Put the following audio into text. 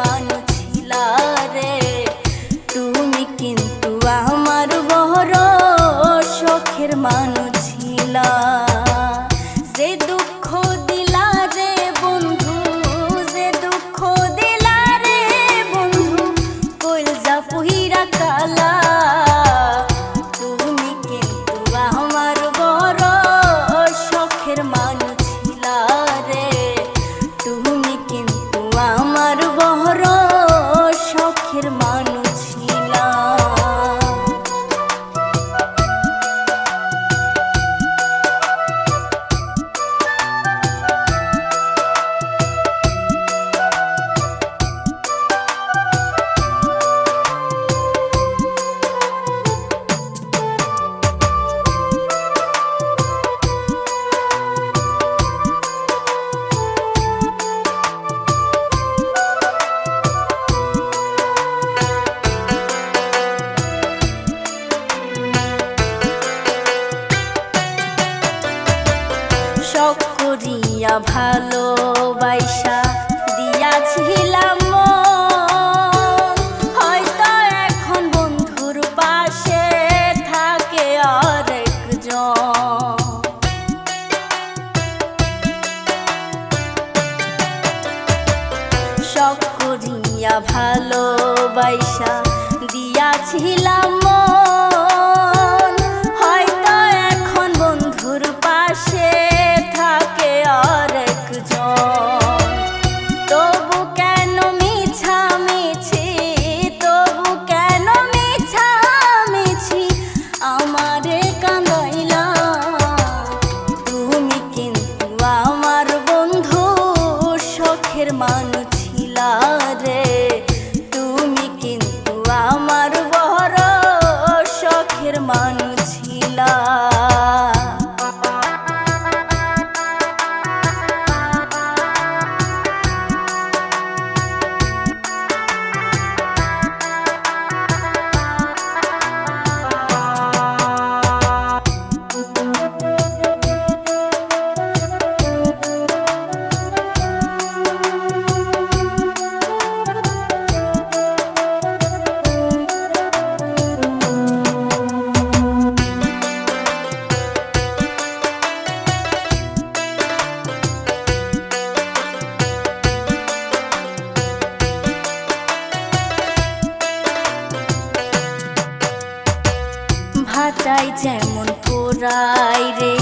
মানুষ ছিলা রে, তুমি কিন্তু আমার বড় শখের মানুষ ছিলা। যে দুঃখ দিলা রে বন্ধু, যে দুঃখ দিলা রে বন্ধু, কইলজা পুহিরা কালা, তুমি কিন্তু আমার বড় শখের মানুষ ছিলা রে, তুমি কিন্তু আমার বড় শখের মানুষ ছিলা। শখ করিয়া ভালোবাসা দিয়াছিলাম মন, হয়তো এখন বন্ধুর পাশে থাকে আরেকজন। শখ করিয়া ভালোবাসা দিয়াছিলাম মন, হয়তো এখন বন্ধুর পাশে থাকে আরেকজন। তবু কেন মিছামিছি, তবু কেন মিছামিছি আমারে কাঁদাইলা, তুমি কিন্তু আমার বন্ধু শখের মানুষ ছিলা রে, তুমি কিন্তু আমার বড় শখের মানুষ ছিলা। ভাটাই যেমন পোড়াই রে